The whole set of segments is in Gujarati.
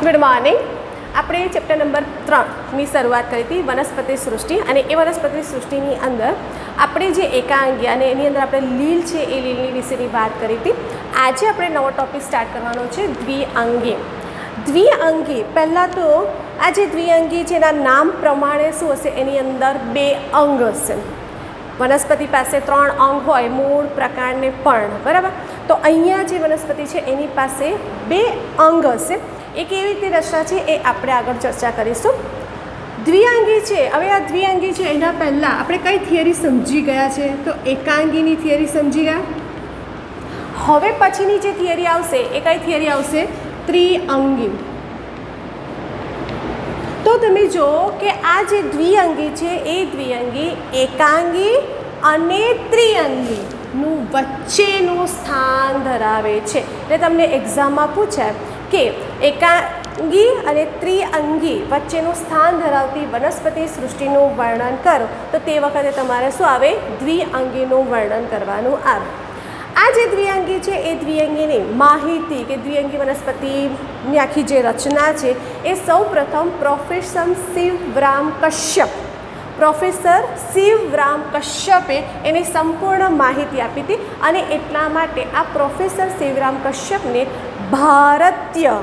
Good morning. આપણે ચેપ્ટર નંબર 3ની શરૂઆત કરી હતી વનસ્પતિ સૃષ્ટિ, અને એ વનસ્પતિ સૃષ્ટિની અંદર આપણે જે એકાંગી અને એની અંદર આપણે લીલ છે એ લીલની વિશેની વાત કરી હતી. આજે આપણે નવો ટૉપિક સ્ટાર્ટ કરવાનો છે દ્વિઅંગી. દ્વિઅંગી પહેલાં તો આ જે દ્વિઅંગી છે એના નામ પ્રમાણે શું હશે, એની અંદર 2 અંગ હશે. વનસ્પતિ પાસે 3 અંગ હોય, મૂળ, પ્રકાંડ ને પર્ણ, બરાબર. તો અહીંયા જે વનસ્પતિ છે એની પાસે 2 અંગ હશે. એ કેવી રીતે રચના છે એ આપણે આગળ ચર્ચા કરીશું. દ્વિઅંગી છે, હવે આ દ્વિઅંગી છે એના પહેલાં આપણે કઈ થિયરી સમજી ગયા છે, તો એકાંગીની થિયરી સમજી ગયા. હવે પછીની જે થિયરી આવશે એ કઈ થિયરી આવશે, ત્રિઅંગી. તો તમે જુઓ કે આ જે દ્વિઅંગી છે એ દ્વિઅંગી એકાંગી અને ત્રિઅંગીનું વચ્ચેનું સ્થાન ધરાવે છે. એટલે તમને એક્ઝામમાં પૂછાય કે એકાંગી અને ત્રિઅંગી વચ્ચેનું સ્થાન ધરાવતી વનસ્પતિ સૃષ્ટિનું વર્ણન કરો, તો તે વખતે તમારે શું આવે, દ્વિઅંગીનું વર્ણન કરવાનું આવે. આ જે દ્વિઅંગી છે એ દ્વિઅંગીની માહિતી કે દ્વિઅંગી વનસ્પતિની આખી જે રચના છે એ સૌ પ્રથમ પ્રોફેસર શિવરામ કશ્યપે એની સંપૂર્ણ માહિતી આપી હતી. અને એટલા માટે આ પ્રોફેસર શિવરામ કશ્યપને ભારતીય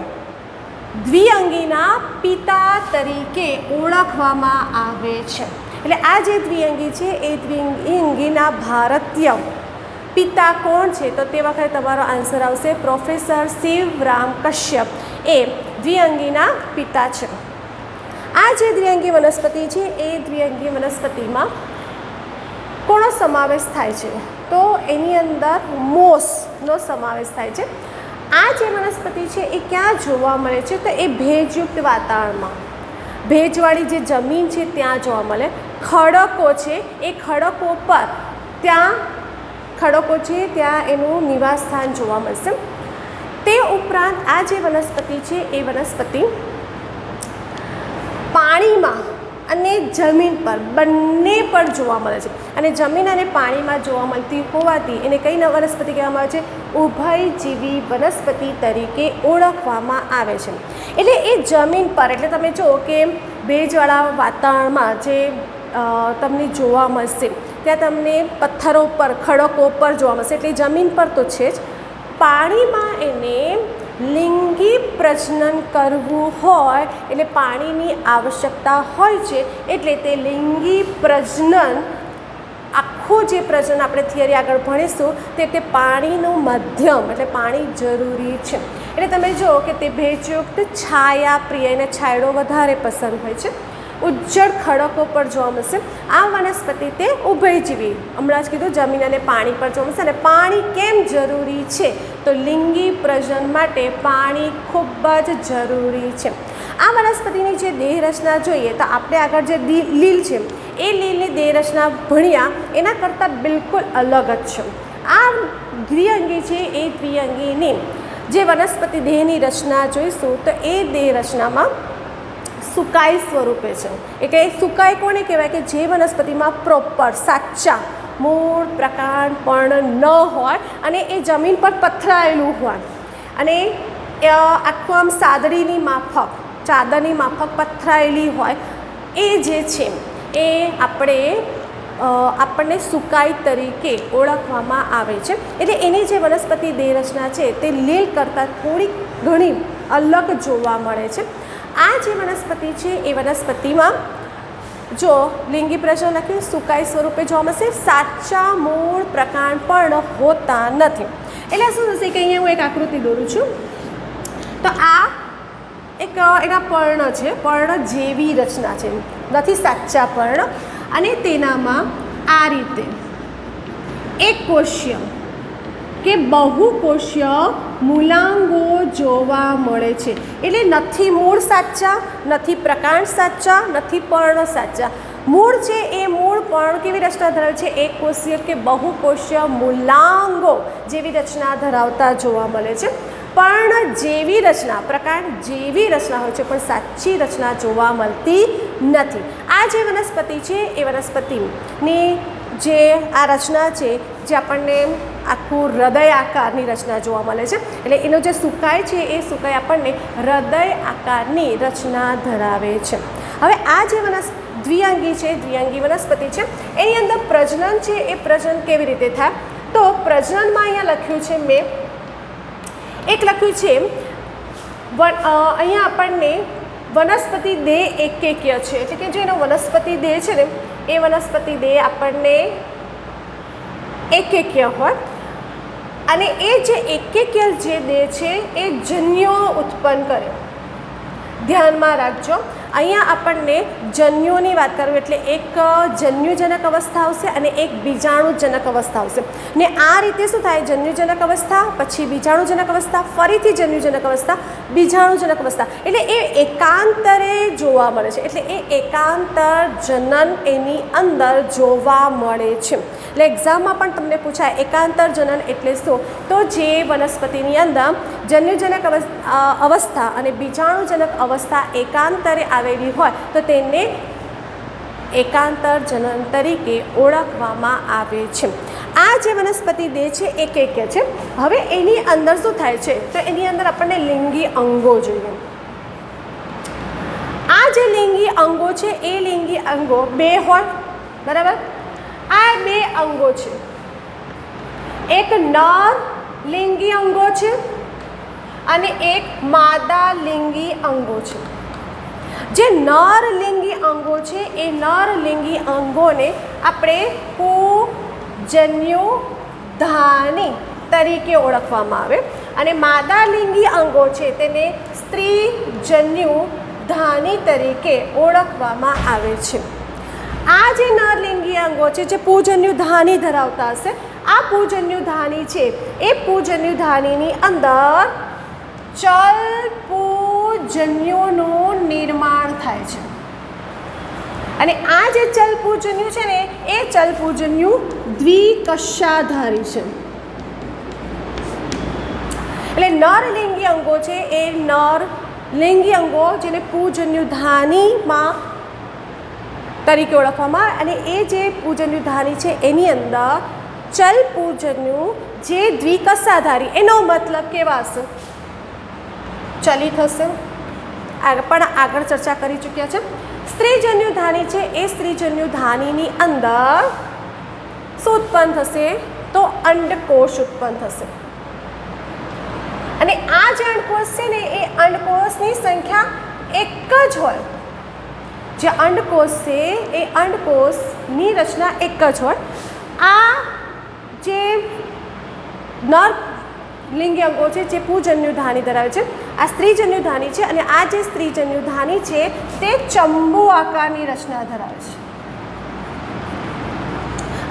દ્વિઅંગીના પિતા તરીકે ઓળખવામાં આવે છે. એટલે આ જે દ્વિઅંગી છે એ દ્વિઅંગીના ભારતીય પિતા કોણ છે, તો તે વખતે તમારો આન્સર આવશે પ્રોફેસર શિવરામ કશ્યપ એ દ્વિઅંગીના પિતા છે. આ જે દ્વિઅંગી વનસ્પતિ છે એ દ્વિઅંગી વનસ્પતિમાં કોનો સમાવેશ થાય છે, તો એની અંદર મોસનો સમાવેશ થાય છે. આ જે વનસ્પતિ છે એ ક્યાં જોવા મળે છે, તો એ ભેજયુક્ત વાતાવરણમાં, ભેજવાળી જે જમીન છે ત્યાં જોવા મળે. ખડકો છે એ ખડકો પર ખડકો છે ત્યાં એનું નિવાસ સ્થાન જોવા મળશે. તે ઉપરાંત આ જે વનસ્પતિ છે એ વનસ્પતિ પાણીમાં અને જમીન પર બંને પર જોવા મળે છે. અને જમીન અને પાણીમાં જોવા મળતી હોવાથી એને કઈ વનસ્પતિ કહેવામાં આવે છે, ઉભયજીવી વનસ્પતિ તરીકે ઓળખવામાં આવે છે. એટલે એ જમીન પર, એટલે તમે જુઓ કે ભેજવાળા વાતાવરણમાં જે તમને જોવા મળશે ત્યાં તમને પથ્થરો પર, ખડકો પર જોવા મળશે, એટલે જમીન પર તો છે જ. પાણીમાં એને લિંગી પ્રજનન કરવું હોય એટલે પાણીની આવશ્યકતા હોય છે, એટલે તે લિંગી પ્રજનન, આખું જે પ્રજનન આપણે થિયરી આગળ ભણીશું તે પાણીનું માધ્યમ એટલે પાણી જરૂરી છે. એટલે તમે જુઓ કે તે ભેજયુક્ત, છાયા પ્રિય, એને છાંયડો વધારે પસંદ હોય છે. ઉજ્જડ ખડકો પર જોવા મળશે. આ વનસ્પતિ તે ઉભયજીવી, હમણાં જ કીધું, જમીન અને પાણી પર જોવા મળશે. અને પાણી કેમ જરૂરી છે, તો લિંગી પ્રજનન માટે પાણી ખૂબ જ જરૂરી છે. આ વનસ્પતિની જે દેહ રચના જોઈએ તો આપણે આગળ જે લીલ છે એ લીલની દેહ રચના ભણ્યા એના કરતાં બિલકુલ અલગ જ છે. આ દ્વિઅંગી છે એ દ્વિઅંગીની જે વનસ્પતિ દેહની રચના જોઈશું તો એ દેહ રચનામાં સુકાઈ સ્વરૂપે છે. એટલે સુકાઈ કોને કહેવાય, કે જે વનસ્પતિમાં પ્રોપર સાચા મૂળ, પ્રકાંડ, પર્ણ ન હોય અને એ જમીન પર પથરાયેલું હોય અને આખું આમ ચાદરની માફક પથરાયેલી હોય, એ જે છે એ આપણને સુકાઈ તરીકે ઓળખવામાં આવે છે. એટલે એની જે વનસ્પતિ દેહ રચના છે તે લીલ કરતાં થોડીક ઘણી અલગ જોવા મળે છે. આ જે વનસ્પતિ છે એ વનસ્પતિમાં જો લિંગી પ્રજનન લખ્યું, સુકાઈ સ્વરૂપે જોવા મળશે, સાચા મૂળ, પ્રકાંડ પણ હોતા નથી. એટલે શું થશે કે અહીંયા હું એક આકૃતિ દોરું છું, તો આ એક એના પર્ણ છે, પર્ણ જેવી રચના છે, નથી સાચા પર્ણ. અને તેનામાં આ રીતે એક કોષીય કે બહુકોષીય મૂલાંગો જોવા મળે છે. એટલે નથી મૂળ સાચા, નથી પ્રકાંડ સાચા, નથી પર્ણ સાચા. મૂળ છે એ મૂળ પર્ણ કેવી રચના ધરાવે છે, એક કોષીય કે બહુકોષીય મૂલાંગો જેવી રચના ધરાવતા જોવા મળે છે. પર્ણ જેવી રચના, પ્રકાંડ જેવી રચના હોય છે, પણ સાચી રચના જોવા મળતી નથી. આ જે વનસ્પતિ છે એ વનસ્પતિની જે આ રચના છે જે આપણને આખું હૃદય આકારની રચના જોવા મળે છે, એટલે એનો જે સુકાઈ છે એ સુકાઈ આપણને હૃદય આકારની રચના ધરાવે છે. હવે આ જે દ્વિઅંગી છે, દ્વિઅંગી વનસ્પતિ છે, એની અંદર પ્રજનન છે એ પ્રજનન કેવી રીતે થાય? તો પ્રજનનમાં અહીંયા લખ્યું છે, મેં એક લખ્યું છે અહીંયા આપણને વનસ્પતિ દેહ એકેકીય છે, એટલે કે જે એનો વનસ્પતિ દેહ છે ને એ વનસ્પતિ દેહ આપણને એકેકીય હોય, અને એ જે એકેકીય જે દેહ છે એ જન્યુઓ ઉત્પન્ન કરે. ધ્યાનમાં રાખજો, અહીંયા આપણને જન્યુઓની વાત કરું એટલે એક જન્યુજનક અવસ્થા આવશે અને એક બીજાણુજનક અવસ્થા આવશે. ને આ રીતે શું થાય? જન્યુજનક અવસ્થા, પછી બીજાણુજનક અવસ્થા, ફરીથી જન્યુજનક અવસ્થા, બીજાણુજનક અવસ્થા, એટલે એ એકાંતરે જોવા મળે છે. એટલે એ એકાંતર જનન એની અંદર જોવા મળે છે. એટલે એક્ઝામમાં પણ તમને પૂછાય એકાંતર જનન એટલે શું? તો જે વનસ્પતિની અંદર જન્યુજનક અવસ્થા અને બીજાણુજનક અવસ્થા એકાંતરે આવેલી હોય તો તેને એકાંતર જનન તરીકે ઓળખવામાં આવે છે. આ જે વનસ્પતિ દેહ છે એ એકેકીય છે. હવે એની અંદર શું થાય છે? તો એની અંદર આપણને લિંગી અંગો જોઈએ. આ જે લિંગી અંગો છે એ લિંગી અંગો બે હોય, બરાબર? આ બે અંગો છે, એક નર લિંગી અંગો છે અને એક માદા લિંગી અંગો છે. જે નર લિંગી અંગો છે એ નર લિંગી અંગોને આપણે પૂજન્યુધાની તરીકે ઓળખવામાં આવે, અને માદા લિંગી અંગો છે તેને સ્ત્રીજન્યુધાની તરીકે ઓળખવામાં આવે છે. આ જે નરલિંગી અંગો છે જે પૂજન્યુધાની ધરાવતા હશે, આ પૂજન્યુધાની છે એ પૂજન્યુધાનીની અંદર ચલપૂજન્યુનું નિર્માણ થાય છે, અને આ જે ચલપૂજન્યુ છે ને એ ચલપૂજન્યુ દ્વિકક્ષાધારી છે. એટલે નરલિંગી અંગો છે એ નરલિંગી અંગો જેને પૂજન્યુધાનીમાં તરીકે ઓળખવામાં આવે, અને એ જે પૂજન્યુધાની છે એની અંદર ચલપૂજન્યુ જે દ્વિકક્ષાધારી, એનો મતલબ કેવા હશે? ચલિત હશે. પણ આગળ ચર્ચા કરી ચૂક્યા છે. સ્ત્રીજન્યુધાની છે એ સ્ત્રીજન્યુધાનીની અંદર શું ઉત્પન્ન થશે? તો અંડકોષ ઉત્પન્ન થશે, અને આ જે અંડકોષ છે ને એ અંડકોષની સંખ્યા એક જ હોય. જે અંડકોષ છે એ અંડકોષની રચના એક જ હોય. આ જે નર લિંગી અંગો છે જે પૂજન્યુધાની ધરાવે છે, આ સ્ત્રીજન્યુધાની છે, અને આ જે સ્ત્રીજન્યુધાની છે તે ચંબુ આકારની રચના ધરાવે છે.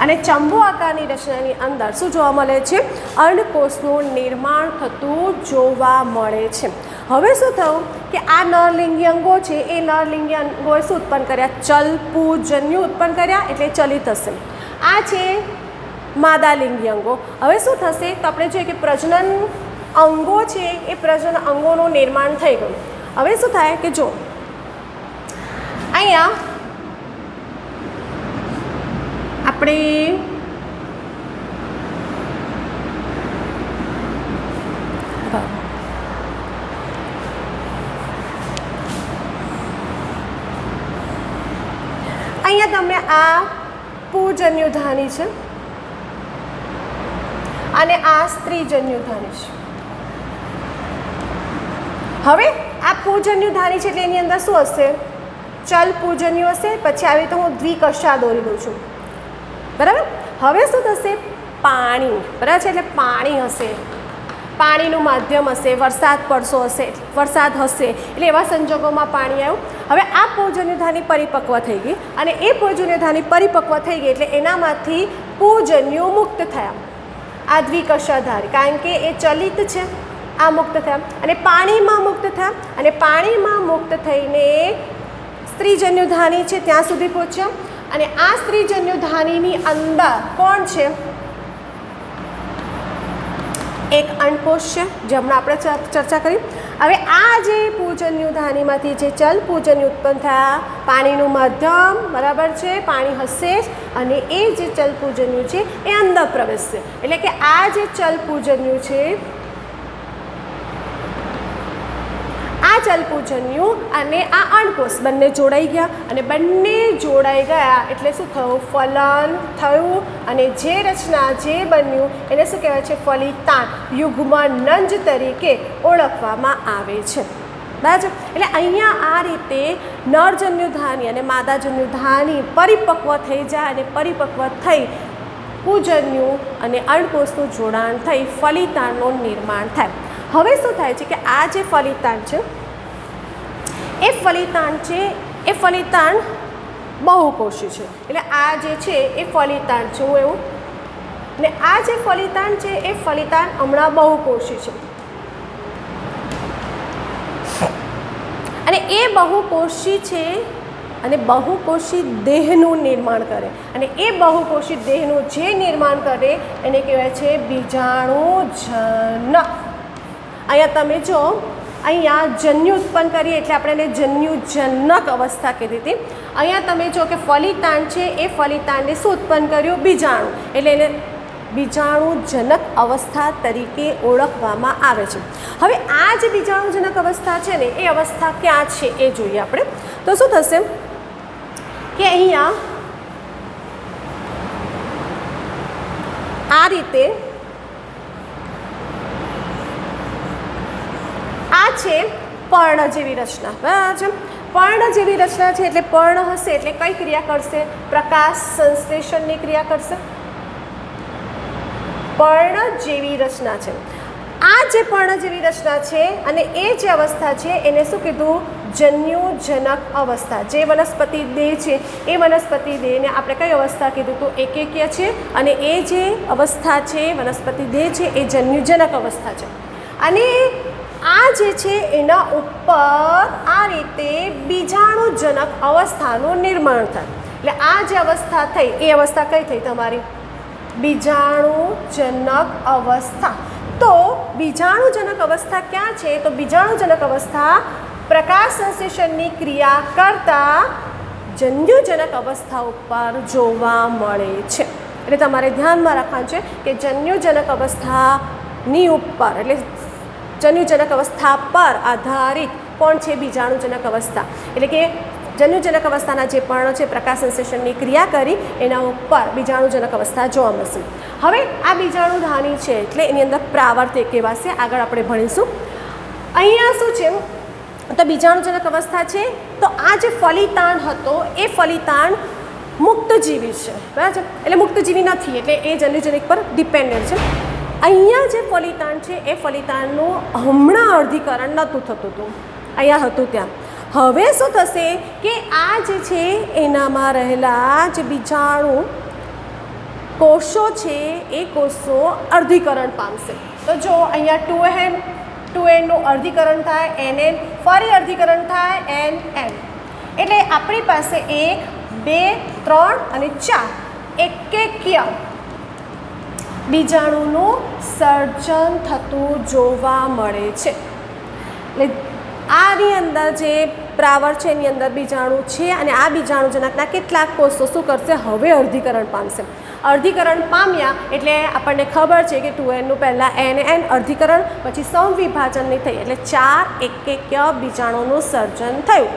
અને ચંબુ આકારની રચનાની અંદર શું જોવા મળે છે? અંડકોષનું નિર્માણ થતું જોવા મળે છે. હવે શું થયું કે આ નરલિંગી અંગો છે એ નરલિંગી અંગોએ શું ઉત્પન્ન કર્યા? ચલપૂજન્યુ ઉત્પન્ન કર્યા, એટલે ચલિત હશે. આ છે માદા લિંગી અંગો. હવે શું થશે? તો આપણે જોઈએ કે પ્રજનન અંગો છે એ પ્રજનન અંગોનું નિર્માણ થઈ ગયું. હવે શું થાય કે જો અહીંયા આપણે અહીંયા તમને આ પૂજન્યુધાની છે અને આ સ્ત્રીજન્યુધાની છે. હવે આ પૂજન્યુધાની છે એટલે એની અંદર શું હશે? ચલપૂજન્યુ હશે. પછી આવી તો હું દ્વિકક્ષા દોરી દઉં છું, બરાબર? હવે શું થશે? પાણી, બરાબર છે, એટલે પાણી હશે, પાણીનું માધ્યમ હશે, વરસાદ પડતો હશે, વરસાદ હશે, એટલે એવા સંજોગોમાં પાણી આવ્યું. હવે આ પૂજન્યુધાની પરિપક્વ થઈ ગઈ, અને એ પૂજન્યુધાની પરિપક્વ થઈ ગઈ એટલે એનામાંથી પૂજન્યુ મુક્ત થયા. આ દ્વિકક્ષાધારી, કારણ કે એ ચલિત છે, આ મુક્ત થયા, અને પાણીમાં મુક્ત થયા, અને પાણીમાં મુક્ત થઈને સ્ત્રીજન્યુધાની છે ત્યાં સુધી પહોંચ્યા. અને આ સ્ત્રીજન્યુધાનીની અંદર કોણ છે? એક અંડકોષ છે, જે હમણાં આપણે ચર્ચા કરી. હવે આ જે પૂજન્યુધાનીમાંથી જે ચલ પૂજન્યુ ઉત્પન્ન થયા, પાણીનું માધ્યમ બરાબર છે, પાણી હશે જ, અને એ જે ચલ પૂજન્યુ છે એ અંદર પ્રવેશશે. એટલે કે આ જે ચલ પૂજન્યુ છે, આ ચલપૂજન્યુ અને આ અંડકોષ બંને જોડાઈ ગયા, અને બંને જોડાઈ ગયા એટલે શું થયું? ફલન થયું. અને જે રચના જે બન્યું એને શું કહેવાય છે? ફલિતાંડ યુગ્મનંજ તરીકે ઓળખવામાં આવે છે. બરાબર. એટલે અહીંયા આ રીતે નરજન્યુધાની અને માદાજન્યુધાની પરિપક્વ થઈ જાય, અને પરિપક્વ થઈ પૂજન્યુ અને અંડકોષનું જોડાણ થઈ ફલિતાંડનું નિર્માણ થાય. હવે શું થાય છે કે આ જે ફલિતાંડ છે એ ફલિતાંડ બહુકોષી છે. એટલે આ જે છે એ ફલિતાંડ છે, હું એવું, ને આ જે ફલિતાંડ છે એ ફલિતાંડ હમણાં બહુકોષી છે. અને એ બહુકોષી છે અને બહુકોષી દેહનું નિર્માણ કરે, અને એ બહુકોષી દેહનું જે નિર્માણ કરે એને કહેવાય છે બીજાણુજનક. અહીંયા તમે જો, અહીંયા જન્યુ ઉત્પન્ન કરીએ એટલે આપણે એને જન્યુજનક અવસ્થા કીધી હતી. અહીંયા તમે જો કે ફલિતાંડ છે એ ફલિતાંડને શું ઉત્પન્ન કર્યું? બીજાણુ. એટલે એને બીજાણુજનક અવસ્થા તરીકે ઓળખવામાં આવે છે. હવે આ જે બીજાણુજનક અવસ્થા છે ને એ અવસ્થા ક્યાં છે એ જોઈએ આપણે. તો શું થશે કે અહીંયા આ રીતે આ છે પર્ણ જેવી રચના. બરાબર છે. પર્ણ જેવી રચના છે એટલે પર્ણ હશે એટલે કઈ ક્રિયા કરશે? પ્રકાશ સંશ્લેષણની ક્રિયા કરશે. પર્ણ જેવી રચના છે. આ જે પર્ણ જેવી રચના છે અને એ જે અવસ્થા છે એને શું કીધું? જન્યુજનક અવસ્થા. જે વનસ્પતિ દેહ છે એ વનસ્પતિ દેહને આપણે કઈ અવસ્થા કીધું? તો એકકીય છે, અને એ જે અવસ્થા છે વનસ્પતિ દેહ છે એ જન્યુજનક અવસ્થા છે. અને આ જે છે એના ઉપર આ રીતે બીજાણુજનક અવસ્થાનું નિર્માણ થાય. એટલે આ જે અવસ્થા થઈ એ અવસ્થા કઈ થઈ તમારી? બીજાણુજનક અવસ્થા. તો બીજાણુજનક અવસ્થા ક્યાં છે? તો બીજાણુજનક અવસ્થા પ્રકાશ સંશ્લેષણની ક્રિયા કરતા જન્યુજનક અવસ્થા ઉપર જોવા મળે છે. એટલે તમારે ધ્યાનમાં રાખવાનું છે કે જન્યુજનક અવસ્થાની ઉપર, એટલે જન્યુજનક અવસ્થા પર આધારિત કોણ છે? બીજાણુજનક અવસ્થા. એટલે કે જન્યુજનક અવસ્થાના જે પર્ણ છે પ્રકાશ સંશ્લેષણની ક્રિયા કરી એના ઉપર બીજાણુજનક અવસ્થા જોવા મળશે. હવે આ બીજાણુધાની છે એટલે એની અંદર પ્રાવર્ત કહેવાશે, આગળ આપણે ભણીશું. અહીંયા શું છે તો બીજાણુજનક અવસ્થા છે. તો આ જે ફલિતાંડ હતો એ ફલિતાંડ મુક્તજીવી છે. બરાબર. એટલે મુક્તજીવી નથી, એટલે એ જન્યુજનક પર ડિપેન્ડન્ટ છે. અહીંયા જે ફલિતાંડ છે એ ફલિતાંડનું હમણાં અર્ધીકરણ નહોતું થતું હતું, અહીંયા હતું ત્યાં. હવે શું થશે કે આ જે છે એનામાં રહેલા જે બીજાણુ કોષો છે એ કોષો અર્ધીકરણ પામશે. તો જો અહીંયા 2n નું અર્ધીકરણ થાય, nn, ફરી અર્ધીકરણ થાય nn. એટલે આપણી પાસે 1, 2, 3 અને 4 એકકીય બીજાણુનું સર્જન થતું જોવા મળે છે. એટલે આની અંદર જે પ્રાવર છે એની અંદર બીજાણુ છે, અને આ બીજાણુજનકના કેટલાક કોષો શું કરશે? હવે અર્ધીકરણ પામશે. અર્ધીકરણ પામ્યા એટલે આપણને ખબર છે કે 2n નું પહેલાં nn અર્ધીકરણ, પછી સમવિભાજનની થઈ એટલે 4 એકકીય બીજાણુનું સર્જન થયું.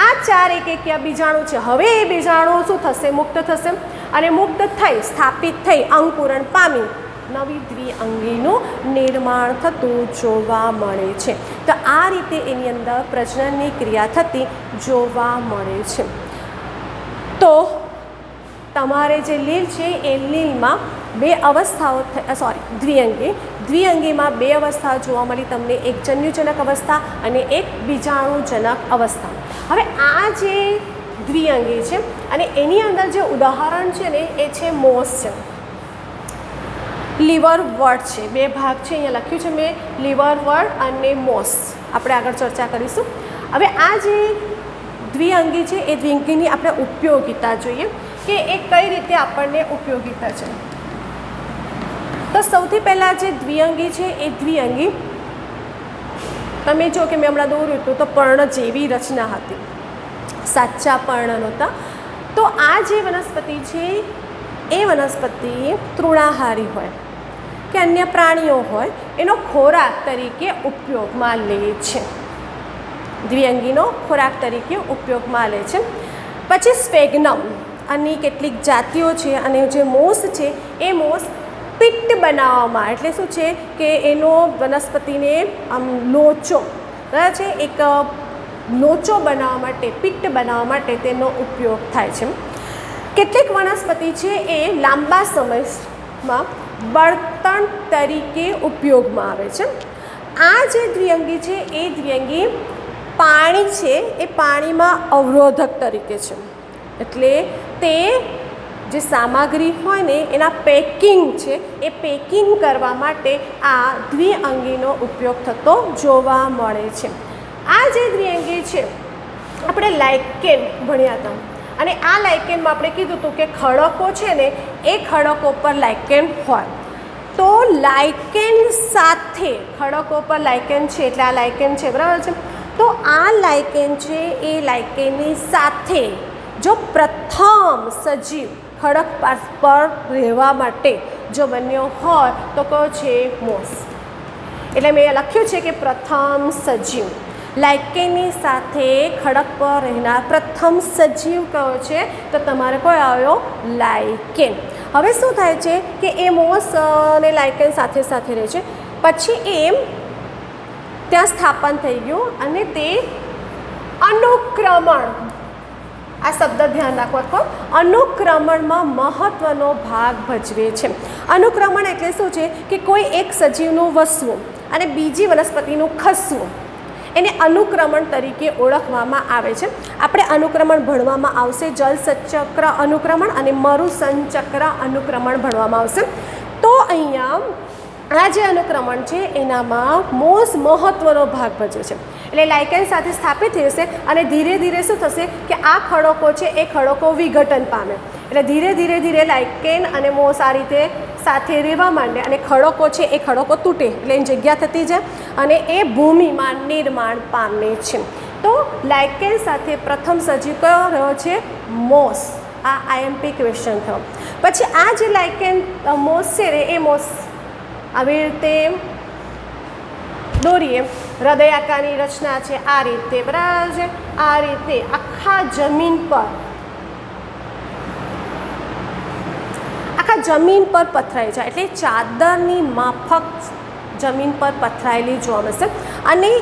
આ 4 એકકીય બીજાણુ છે, હવે એ બીજાણુ શું થશે? મુક્ત થશે. અને મુક્ત થઈ સ્થાપિત થઈ અંકુરણ પામી નવી દ્વિઅંગીનું નિર્માણ થતું જોવા મળે છે. તો આ રીતે એની અંદર પ્રજનનની ક્રિયા થતી જોવા મળે છે. તો તમારે જે લીલ છે એ લીલમાં બે અવસ્થાઓ દ્વિઅંગીમાં બે અવસ્થા જોવા મળી તમને, એક જન્યુજનક અવસ્થા અને એક બીજાણુજનક અવસ્થા. હવે આ જે દ્વિઅંગી છે અને એની અંદર જે ઉદાહરણ છે ને એ છે મોસ છે, લીવરવર્ટ છે. બે ભાગ છે, અહીંયા લખ્યું છે મેં, લીવરવર્ટ અને મોસ. આપણે આગળ ચર્ચા કરીશું. હવે આ જે દ્વિઅંગી છે એ દ્વિઅંગીની આપણે ઉપયોગિતા જોઈએ કે એ કઈ રીતે આપણને ઉપયોગિતા છે. તો સૌથી પહેલાં જે દ્વિઅંગી છે એ દ્વિઅંગી તમે જો કે મેં હમણાં દોર્યું હતું તો પર્ણ જેવી રચના હતી, સાચા પર્ણ નહોતા. તો આ જે વનસ્પતિ છે એ વનસ્પતિ તૃણાહારી હોય કે અન્ય પ્રાણીઓ હોય એનો ખોરાક તરીકે ઉપયોગમાં લે છે, દ્વિઅંગીનો ખોરાક તરીકે ઉપયોગમાં લે છે. પછી સ્ફેગ્નમ, આની કેટલીક જાતિઓ છે અને જે મોસ છે એ મોસ પિત્ત બનાવવામાં, એટલે શું છે કે એનો વનસ્પતિને આમ લોચો બરાબર છે, એક લોચો બનાવવા માટે, પિત્ત બનાવવા માટે તેનો ઉપયોગ થાય છે. કેટલીક વનસ્પતિ છે એ લાંબા સમયમાં બળતણ તરીકે ઉપયોગમાં આવે છે. આ જે દ્વિઅંગી છે એ દ્વિઅંગી પાણી છે એ પાણીમાં અવરોધક તરીકે છે, એટલે તે જે સામગ્રી હોય ને એના પેકિંગ છે એ પેકિંગ કરવા માટે આ દ્વિઅંગીનો ઉપયોગ થતો જોવા મળે છે. આ જે દ્વિઅંગી છે આપણે લાઇકેન ભણ્યા હતા અને આ લાઇકેનમાં આપણે કીધું હતું કે ખડકો છે ને એ ખડકો પર લાઇકેન હોય. તો લાઇકેન સાથે ખડકો પર લાઇકેન છે એટલે આ લાઇકેન છે બરાબર છે. તો આ લાઇકેન છે એ લાઇકેનની સાથે જો પ્રથમ સજીવ ખડક પર રહેવા માટે જો બન્યો હોય તો કયો છે મોસ. એટલે મેં લખ્યું છે કે પ્રથમ સજીવ, લાઇકેનની સાથે ખડક પર રહેનાર પ્રથમ સજીવ કયો છે તો તમારે કોઈ આવ્યો લાઇકેન. હવે શું થાય છે કે એ મોસ અને લાઇકેન સાથે સાથે રહે છે, પછી એ ત્યાં સ્થાપન થઈ ગયું અને તે અનુક્રમણ, આ શબ્દ ધ્યાન રાખો, અનુક્રમણમાં મહત્ત્વનો ભાગ ભજવે છે. અનુક્રમણ એટલે શું છે કે કોઈ એક સજીવનું વસવું અને બીજી વનસ્પતિનું ખસવું, એને અનુક્રમણ તરીકે ઓળખવામાં આવે છે. આપણે અનુક્રમણ ભણવામાં આવશે, જલસચક્ર અનુક્રમણ અને મરુસંચક્ર અનુક્રમણ ભણવામાં આવશે. તો અહીંયા આ જે અનુક્રમણ છે એનામાં મોસ મહત્ત્વનો ભાગ ભજવે છે. એટલે લાઇકેન સાથે સ્થાપિત થશે અને ધીરે ધીરે શું થશે કે આ ખડકો છે એ ખડકો વિઘટન પામે, એટલે ધીરે ધીરે ધીરે લાઇકેન અને મોસ આ રીતે સાથે રહેવા માંડે અને ખડકો છે એ ખડકો તૂટે એટલે એની જગ્યા થતી જાય અને એ ભૂમિમાં નિર્માણ પામે છે. તો લાઇકેન સાથે પ્રથમ સજીવ કયો રહ્યો છે? મોસ. આ આઈએમપી ક્વેશ્ચન થયો. પછી આ જે લાઇકેન મોસ છે ને એ મોસ આવી રીતે દોરીએ, હૃદયાકારની રચના છે આ રીતે બરાબર છે, આ રીતે આખા જમીન પર પથરાઈ જાય, એટલે ચાદરની માફક જમીન પર પથરાયેલી જોવા મળશે. અને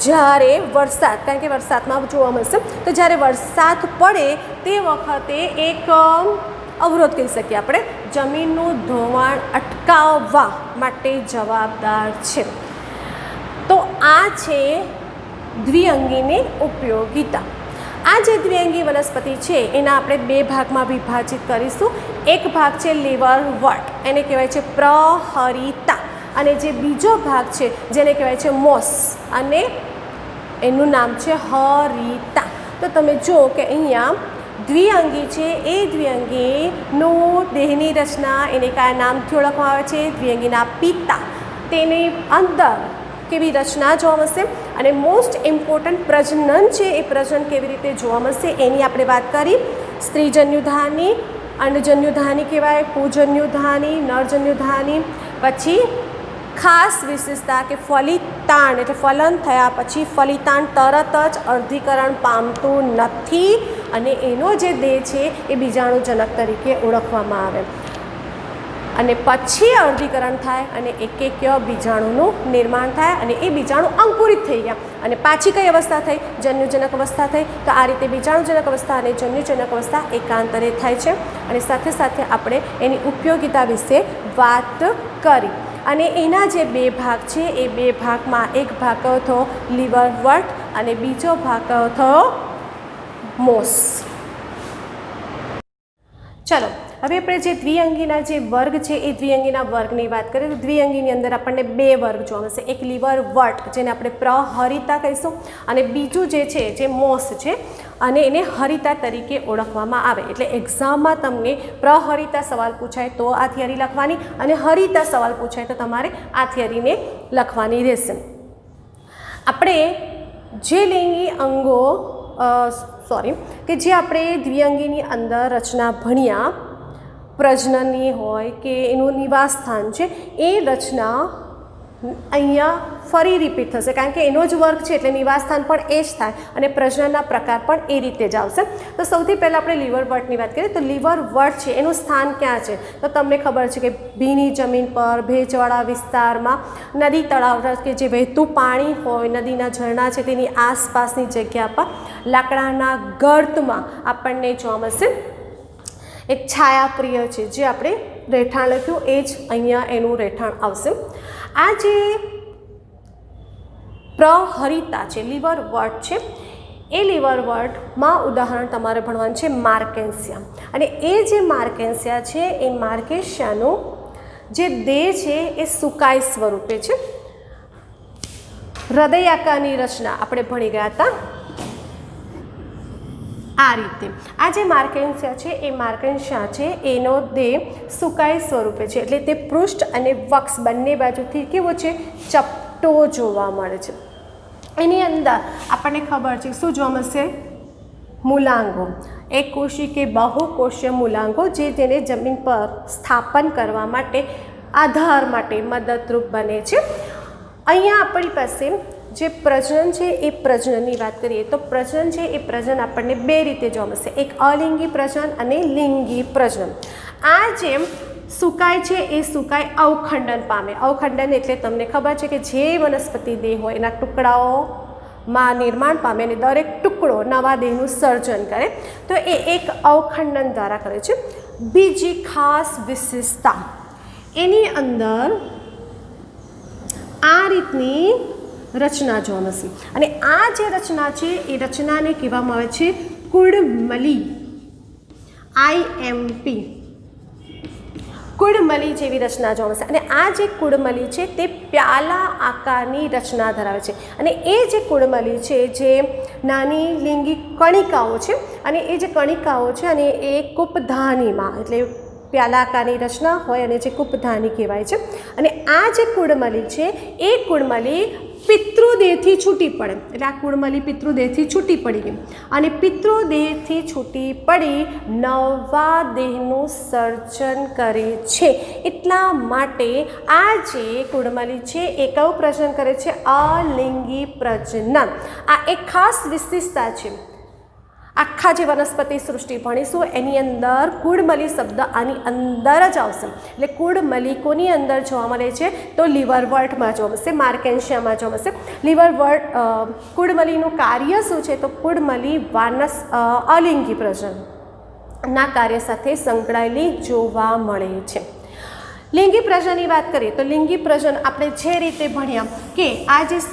જ્યારે વરસાદ, કારણ કે વરસાદમાં જોવા મળશે, તો જ્યારે વરસાદ પડે તે વખતે એક અવરોધ કહી શકીએ આપણે, જમીનનું ધોવાણ અટકાવવા માટે જવાબદાર છે. તો આ છે દ્વિઅંગીની ઉપયોગિતા. આ જે દ્વિઅંગી વનસ્પતિ છે એના આપણે બે ભાગમાં વિભાજિત કરીશું. એક ભાગ છે લીવરવર્ટ, એને કહેવાય છે પ્રહરિતા, અને જે બીજો ભાગ છે જેને કહેવાય છે મોસ અને એનું નામ છે હરિતા. તો તમે જુઓ કે અહીંયા દ્વિઅંગી છે એ દ્વિઅંગીનું દેહની રચના એને કયા નામથી ઓળખવામાં આવે છે? દ્વિઅંગીના પિતા. તેની અંદર કેવી રચના જોવા મળશે અને મોસ્ટ ઇમ્પોર્ટન્ટ પ્રજનન છે એ પ્રજનન કેવી રીતે જોવા મળશે એની આપણે વાત કરી. સ્ત્રીજન્યુધાની, અંડજન્યુધાની કહેવાય, પુંજન્યુધાની, નરજન્યુધાની. પછી ખાસ વિશેષતા કે ફલિતાંડ, એટલે ફલન થયા પછી ફલિતાંડ તરત જ અર્ધીકરણ પામતું નથી અને એનો જે દેહ છે એ બીજાણુજનક તરીકે ઓળખવામાં આવે અને પછી અર્ધીકરણ થાય અને એક બીજાણુનું નિર્માણ થાય અને એ બીજાણુ અંકુરિત થઈ ગયા અને પાછી કઈ અવસ્થા થઈ? જન્યુજનક અવસ્થા થઈ. તો આ રીતે બીજાણુજનક અવસ્થા અને જન્યુજનક અવસ્થા એકાંતરે થાય છે. અને સાથે સાથે આપણે એની ઉપયોગિતા વિશે વાત કરી અને એના જે બે ભાગ છે એ બે ભાગમાં એક ભાગ કયો થયો? લીવરવર્ટ અને બીજો ભાગ કયો થયો? મોસ. ચલો હવે આપણે જે દ્વિઅંગીના જે વર્ગ છે એ દ્વિઅંગીના વર્ગની વાત કરીએ તો દ્વિઅંગીની અંદર આપણને બે વર્ગ જોવા મળશે, એક લીવરવર્ટ જેને આપણે પ્રહરિતા કહીશું અને બીજું જે છે જે મોસ છે અને એને હરિતા તરીકે ઓળખવામાં આવે. એટલે એક્ઝામમાં તમને પ્રહરિતા સવાલ પૂછાય તો આ થિયરી લખવાની અને હરિતા સવાલ પૂછાય તો તમારે આ થિયરીને લખવાની રહેશે. આપણે જે લિંગી અંગો કે જે આપણે દ્વિઅંગીની અંદર રચના ભણ્યા, પ્રજનનની હોય કે એનું નિવાસ સ્થાન છે, એ રચના અહીંયા ફરી રિપીટ થશે કારણ કે એનો જ વર્ગ છે એટલે નિવાસ સ્થાન પણ એ જ થાય અને પ્રજનનના પ્રકાર પણ એ રીતે જ આવશે. તો સૌથી પહેલાં આપણે લીવરવર્ટની વાત કરીએ તો લીવરવર્ટ છે એનું સ્થાન ક્યાં છે તો તમને ખબર છે કે ભીની જમીન પર ભેજવાળા વિસ્તારમાં નદી તળાવ કે જે વહેતું પાણી હોય, નદીના ઝરણા છે તેની આસપાસની જગ્યા પર લાકડાના ગર્તમાં આપણને જોવા મળશે. એક છાયાપ્રિય છે જે આપણે રહેઠાણ લખ્યું એ જ અહીંયા એનું રહેઠાણ આવશે. આ જે પ્રહરિતા છે લીવરવર્ટ છે એ લીવરવર્ટમાં ઉદાહરણ તમારે ભણવાનું છે માર્કેન્સિયા. અને એ જે માર્કેન્સિયા છે એ માર્કેન્સિયાનો જે દેહ છે એ સુકાય સ્વરૂપે છે. હૃદયાકારની રચના આપણે ભણી ગયા હતા આ રીતે. આ જે માર્કેન્સિયા છે એ માર્કેન્સિયા છે એનો દેહ સુકાય સ્વરૂપે છે એટલે તે પૃષ્ઠ અને વક્ષ બંને બાજુથી કેવો છે ચપટો જોવા મળે છે. એની અંદર આપણને ખબર છે શું જોવા મળશે મૂલાંગો, એક કોશી કે બહુકોષીય મૂલાંગો જે તેને જમીન પર સ્થાપન કરવા માટે આધાર માટે મદદરૂપ બને છે. અહીંયા આપણી પાસે જે પ્રજનન છે એ પ્રજનનની વાત કરીએ તો પ્રજનન છે એ પ્રજનન આપણને બે રીતે જોવા મળશે, એક અલિંગી પ્રજનન અને લિંગી પ્રજનન. આ જે સુકાય છે એ સુકાય અવખંડન પામે. અવખંડન એટલે તમને ખબર છે કે જે વનસ્પતિ દેહ હોય એના ટુકડાઓમાં નિર્માણ પામે અને દરેક ટુકડો નવા દેહનું સર્જન કરે તો એ એક અવખંડન દ્વારા કરે છે. બીજી ખાસ વિશેષતા એની અંદર આ રીતની રચના જોવા મળશે અને આ જે રચના છે એ રચનાને કહેવામાં આવે છે કુડમલી. IMP કુડમલી જેવી રચના જોવા મળશે અને આ જે કુડમલી છે તે પ્યાલા આકારની રચના ધરાવે છે અને એ જે કુડમલી છે જે નાની લિંગી કણિકાઓ છે અને એ જે કણિકાઓ છે અને એ કુપધાનીમાં એટલે પ્યાલાકારની રચના હોય અને જે કુપધાની કહેવાય છે. અને આ જે કુડમલી છે એ કુડમલી પિતૃદેહથી છૂટી પડે એટલે આ કુડમલી પિતૃદેહથી છૂટી પડી ગઈ અને પિતૃદેહથી છૂટી પડી નવા દેહનું સર્જન કરે છે. એટલા માટે આ જે કુડમલી છે એ કયું પ્રજનન કરે છે અલિંગી પ્રજનન. આ એક ખાસ વિશેષતા છે. આખા જે વનસ્પતિ સૃષ્ટિ ભણીશું એની અંદર કુડમલી શબ્દ આની અંદર જ આવશે. એટલે કુડમલી કોની અંદર જોવા મળે છે તો લીવરવર્ટમાં જોવા મળશે, માર્કેન્સિયામાં જોવા મળશે. લીવરવર્ટ કુડમલીનું કાર્ય શું છે તો કુડમલી અલિંગી પ્રજનનના કાર્ય સાથે સંકળાયેલી જોવા મળે છે. લિંગી પ્રજનનની વાત કરીએ તો લિંગી પ્રજનન આપણે જે રીતે ભણ્યા કે આ જે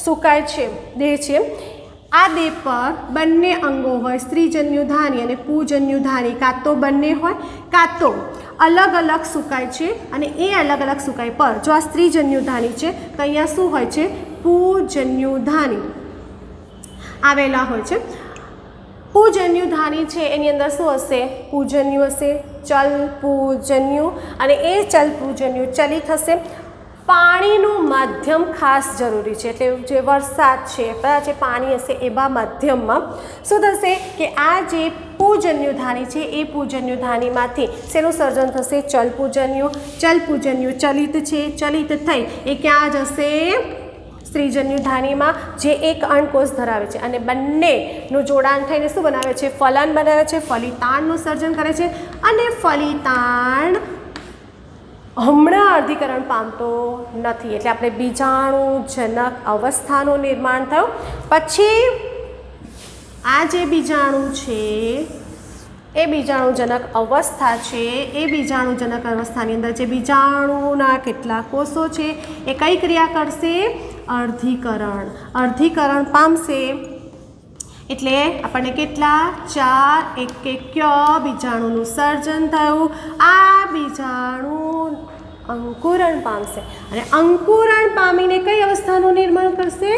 સુકાય છે દેહ છે આ દેહ પર બંને અંગો હોય, સ્ત્રીજન્યુધાની અને પુજન્યુધાની, કાં તો બંને હોય કાં તો અલગ અલગ સુકાય છે અને એ અલગ અલગ સુકાય પર જો આ સ્ત્રીજન્યુધાની છે તો અહીંયા શું હોય છે પુજન્યુધાની આવેલા હોય છે. પુજન્યુધાની છે એની અંદર શું હશે પૂજન્યુ હશે, ચલ પૂજન્યુ અને એ ચલ પૂજન્યુ ચલિત હશે. પાણીનું માધ્યમ ખાસ જરૂરી છે એટલે જે વરસાદ છે જે પાણી હશે એવા માધ્યમમાં શું થશે કે આ જે પૂજન્યુધાની છે એ પૂજન્યુધાનીમાંથી શેનું સર્જન થશે ચલપૂજન્યુ. ચલપૂજન્યુ ચલિત છે, ચલિત થઈ એ ક્યાં જશે સ્ત્રીજન્યુધાનીમાં જે એક અંડકોષ ધરાવે છે અને બંનેનું જોડાણ થઈને શું બનાવે છે ફલન બનાવે છે, ફલિતાંડનું સર્જન કરે છે અને ફલિતાંડ હમણાં અર્ધીકરણ પામતો નથી એટલે આપણે બીજાણુજનક અવસ્થાનું નિર્માણ થયું. પછી આ જે બીજાણુ છે એ બીજાણુજનક અવસ્થા છે એ બીજાણુજનક અવસ્થાની અંદર જે બીજાણુના કેટલા કોષો છે એ કઈ ક્રિયા કરશે અર્ધીકરણ. અર્ધીકરણ પામશે એટલે આપણને કેટલા 4 એક્ય બીજાણુનું સર્જન થયું. આ બીજાણુ અંકુરણ પામશે અને અંકુરણ પામીને કઈ અવસ્થાનું નિર્માણ કરશે?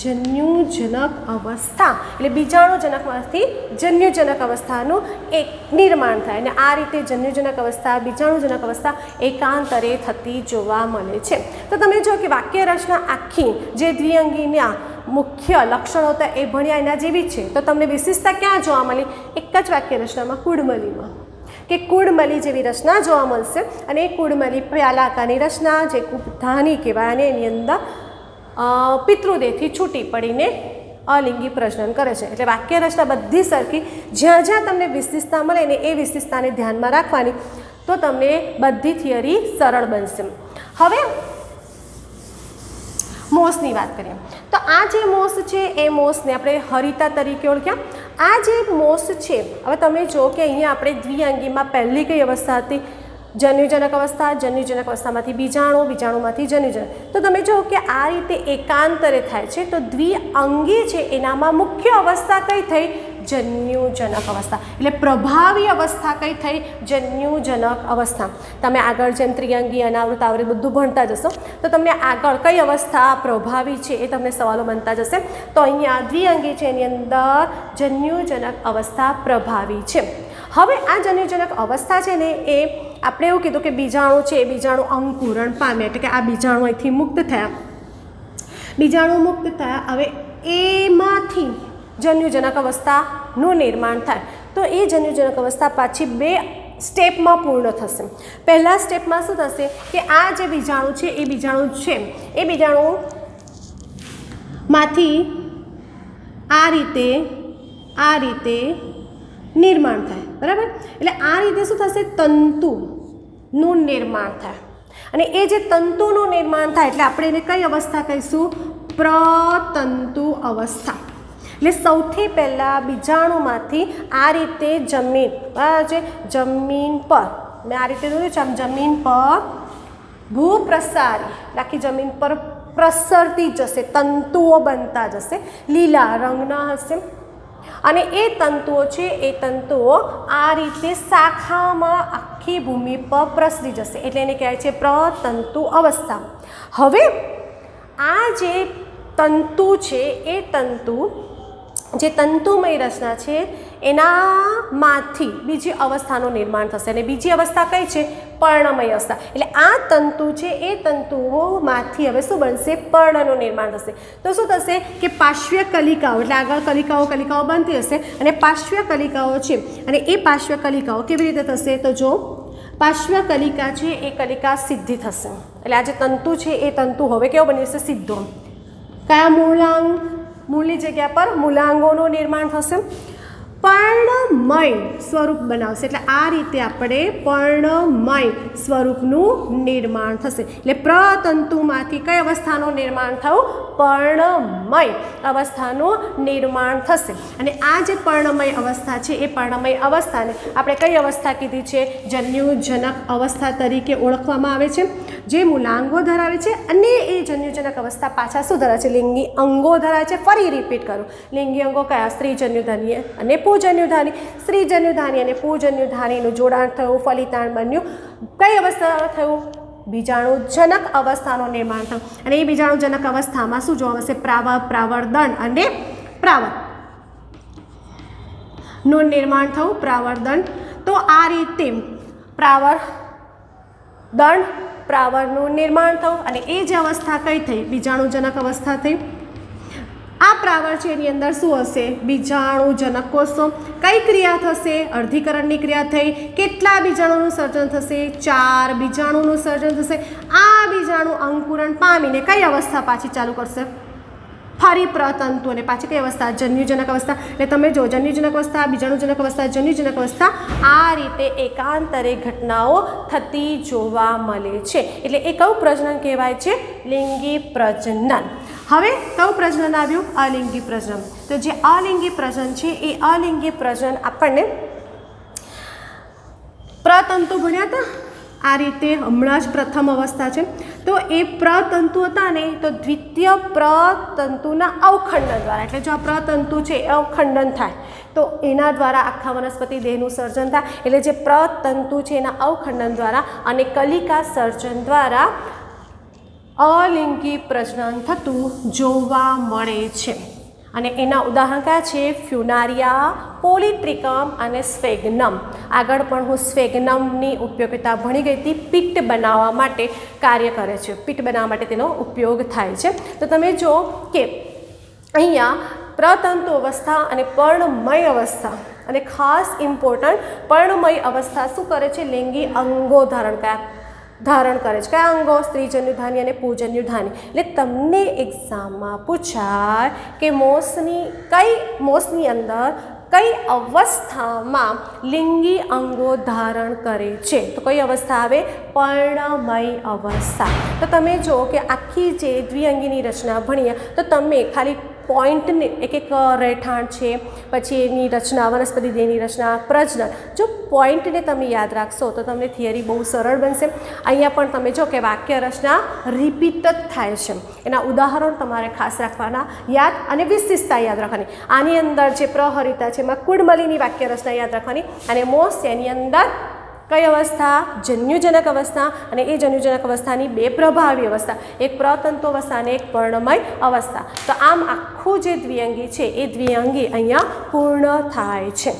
જન્યુજનક અવસ્થા. એટલે બીજાણુજનકમાંથી જન્યુજનક અવસ્થાનું એક નિર્માણ થાય અને આ રીતે જન્યુજનક અવસ્થા બીજાણુજનક અવસ્થા એકાંતરે થતી જોવા મળે છે. તો તમે જો કે વાક્ય રચના આખી જે દ્વિઅંગીના મુખ્ય લક્ષણો હતા એ ભણ્યા એના જેવી છે. તો તમને વિશેષતા ક્યાં જોવા મળી? એક જ વાક્ય રચનામાં કુડમલીમાં કે કુડમલી જેવી રચના જોવા મળશે અને એ કુડમલી પ્યાલાકાની રચના જે કુપધાની કહેવાય અને એની અંદર પિતૃદેહથી છૂટી પડીને અલિંગી પ્રજનન કરે છે. એટલે વાક્ય રચના બધી સરખી, જ્યાં જ્યાં તમને વિશેષતા મળે ને એ વિશેષતાને ધ્યાનમાં રાખવાની, તો તમને બધી થિયરી સરળ બનશે. હવે મોસની વાત કરીએ તો આ જે મોસ છે એ મોસને આપણે હરિતા તરીકે ઓળખ્યા. આ જે મોસ છે, હવે તમે જો કે અહીંયા આપણે દ્વિઅંગીમાં પહેલી કઈ અવસ્થા હતી? જન્યુજનક અવસ્થા. જન્યુજનક અવસ્થામાંથી બીજાણુ, બીજાણુમાંથી જન્યુજનક. તો તમે જો કે આ રીતે એકાંતરે થાય છે. તો દ્વિઅંગી છે એનામાં મુખ્ય અવસ્થા કઈ થઈ? જન્યુજનક અવસ્થા. એટલે પ્રભાવી અવસ્થા કઈ થઈ? જન્યુજનક અવસ્થા. તમે આગળ જેમ ત્રિઅંગી, અનાવૃત, આવૃત બધું ભણતા જશો તો તમને આગળ કઈ અવસ્થા પ્રભાવી છે એ તમને સવાલો બનતા જશે. તો અહીંયા દ્વિઅંગી છે એની અંદર જન્યુજનક અવસ્થા પ્રભાવી છે. હવે આ જન્યુજનક અવસ્થા છે ને એ આપણે એવું કીધું કે બીજાણુ છે એ બીજાણુ અંકુરણ પામે એટલે કે આ બીજાણુ અહીંથી મુક્ત થયા. બીજાણુ મુક્ત થયા. હવે એમાંથી જન્યુજનક અવસ્થાનું નિર્માણ થાય. તો એ જન્યુજનક અવસ્થા પાછી 2 સ્ટેપમાં પૂર્ણ થશે. પહેલા સ્ટેપમાં શું થશે કે આ જે બીજાણુ છે એ બીજાણુ છે એ બીજાણુમાંથી આ રીતે નિર્માણ થાય. બરાબર? એટલે આ રીતે શું થશે? તંતુનું નિર્માણ થાય અને એ જે તંતુનું નિર્માણ થાય એટલે આપણે એને કઈ અવસ્થા કહીશું? પ્રતંતુ અવસ્થા. એટલે સૌથી પહેલાં બીજાણુમાંથી આ રીતે જમીન પર મેં આ રીતે દોર્યું છે, આમ જમીન પર ભૂપ્રસારી આખી જમીન પર પ્રસરતી જશે, તંતુઓ બનતા જશે, લીલા રંગના હશે અને એ તંતુઓ છે એ તંતુઓ આ રીતે શાખામાં આખી ભૂમિ પર પ્રસરી જશે એટલે એને કહેવાય છે પ્રતંતુ અવસ્થા. હવે આ જે તંતુ છે એ તંતુ જે તંતુમય રચના છે એનામાંથી બીજી અવસ્થાનું નિર્માણ થશે અને બીજી અવસ્થા કઈ છે? પર્ણમય અવસ્થા. એટલે આ તંતુ છે એ તંતુઓમાંથી હવે શું બનશે? પર્ણનું નિર્માણ થશે. તો શું થશે કે પાર્શ્વ કલિકાઓ એટલે આગળ કલિકાઓ બનતી હશે અને પાર્શ્વ કલિકાઓ છે અને એ પાર્શ્વ કલિકાઓ કેવી રીતે થશે? તો જો પાર્શ્વ કલિકા છે એ કલિકા સિદ્ધિ થશે એટલે આ જે તંતુ છે એ તંતુ હવે કેવો બની જશે? સીધો. કયા મૂળાંગ? મૂળની જગ્યા પર મૂલાંગોનું નિર્માણ થશે. પર્ણમય સ્વરૂપ બનાવશે એટલે આ રીતે આપણે પર્ણમય સ્વરૂપનું નિર્માણ થશે. એટલે પ્રતંતુમાંથી કઈ અવસ્થાનું નિર્માણ થયું? પર્ણમય અવસ્થાનું નિર્માણ થશે અને આ જે પર્ણમય અવસ્થા છે એ પર્ણમય અવસ્થાને આપણે કઈ અવસ્થા કીધી છે? જન્યુજનક અવસ્થા તરીકે ઓળખવામાં આવે છે. જે મૂલાંગો ધરાવે છે અને એ જન્યુજનક અવસ્થા પાછા શું ધરાવે છે? લિંગી અંગો ધરાવે છે. ફરી રિપીટ કરું, લિંગી અંગો કયા? સ્ત્રીજન્યુધાની અને પૂજન્યુધાની. સ્ત્રીજન્યુધાની અને પૂજન્યુધાનીનું જોડાણ થયું, ફલિતાણ બન્યું. કઈ અવસ્થા થયું? બીજાણુજનક અવસ્થાનું નિર્માણ થયું અને એ બીજાણુજનક અવસ્થામાં શું જોવા મળશે? પ્રાવર્ધન અને પ્રાવરનું નિર્માણ થયું. પ્રાવર્ધન. તો આ રીતે પ્રાવરનું નિર્માણ થયું અને એ જ અવસ્થા કઈ થઈ? બીજાણુજનક અવસ્થા થઈ. આ પ્રાવર છે એની અંદર શું હશે? બીજાણુજનક કોષો. કઈ ક્રિયા થશે? અર્ધીકરણની ક્રિયા થઈ. કેટલા બીજાણુનું સર્જન થશે? 4 બીજાણુનું સર્જન થશે. આ બીજાણુ અંકુરણ પામીને કઈ અવસ્થા પાછી ચાલુ કરશે? ફરી પ્રતંતુ અને પાછી કઈ અવસ્થા? જન્યુજનક અવસ્થા. એટલે તમે જો જન્યુજનક અવસ્થા, બીજાણુજનક અવસ્થા, જન્યુજનક અવસ્થા આ રીતે એકાંતરે ઘટનાઓ થતી જોવા મળે છે. એટલે એ કયું પ્રજનન કહેવાય છે? લિંગી પ્રજનન. હવે કયું પ્રજનન આવ્યું? અલિંગી પ્રજનન. તો જે અલિંગી પ્રજનન છે એ અલિંગી પ્રજનન આપણને પ્રતંતુ ભણ્યા હતા. આ રીતે હમણાં જ પ્રથમ અવસ્થા છે. તો એ પ્રતંતુ હતા ને તો દ્વિતીય પ્રતંતુના અવખંડન દ્વારા, એટલે જો આ પ્રતંતુ છે એ અવખંડન થાય તો એના દ્વારા આખા વનસ્પતિ દેહનું સર્જન થાય. એટલે જે પ્રતંતુ છે એના અવખંડન દ્વારા અને કલિકા સર્જન દ્વારા અલિંગી પ્રજનન થતું જોવા મળે છે. અને એના ઉદાહરણ કયા છે? ફ્યુનારિયા, પોલિટ્રિકમ અને સ્ફેગ્નમ. આગળ પણ હું સ્ફેગ્નમની ઉપયોગિતા ભણી ગઈ હતી. પિત્ત બનાવવા માટે કાર્ય કરે છે, પિત્ત બનાવવા માટે તેનો ઉપયોગ થાય છે. તો તમે જો કે અહીંયા પ્રતંતુ અવસ્થા અને પર્ણમય અવસ્થા, અને ખાસ ઇમ્પોર્ટન્ટ પર્ણમય અવસ્થા શું કરે છે? લિંગી અંગો ધારણ કરે છે. કયા અંગો? સ્ત્રીજન્યુધાની અને પુંજન્યુધાની. એટલે તમને એક્ઝામમાં પૂછાય કે મોસની અંદર કઈ અવસ્થામાં લિંગી અંગો ધારણ કરે છે? તો કઈ અવસ્થા આવે? પર્ણમય અવસ્થા. તો તમે જો કે આખી જે દ્વિઅંગીની રચના ભણીએ તો તમે ખાલી પોઈન્ટને એક રહેઠાણ છે, પછી એની રચના, વનસ્પતિ દેહની રચના, પ્રજનન, જો પોઈન્ટને તમે યાદ રાખશો તો તમને થિયરી બહુ સરળ બનશે. અહીંયા પણ તમે જો કે વાક્ય રચના રિપીટ જ થાય છે. એના ઉદાહરણ તમારે ખાસ રાખવાના યાદ, અને વિશેષતા યાદ રાખવાની. આની અંદર જે પ્રહરિતા છે એમાં કુડમલીની વાક્ય રચના યાદ રાખવાની, અને મોસ એની અંદર કઈ અવસ્થા? જન્યુજનક અવસ્થા. અને એ જન્યુજનક અવસ્થાની બે પ્રભાવી અવસ્થા, એક પ્રતંતુ અવસ્થા અને એક પર્ણમય અવસ્થા. તો આમ આખું જે દ્વિઅંગી છે એ દ્વિઅંગી અહીંયા પૂર્ણ થાય છે.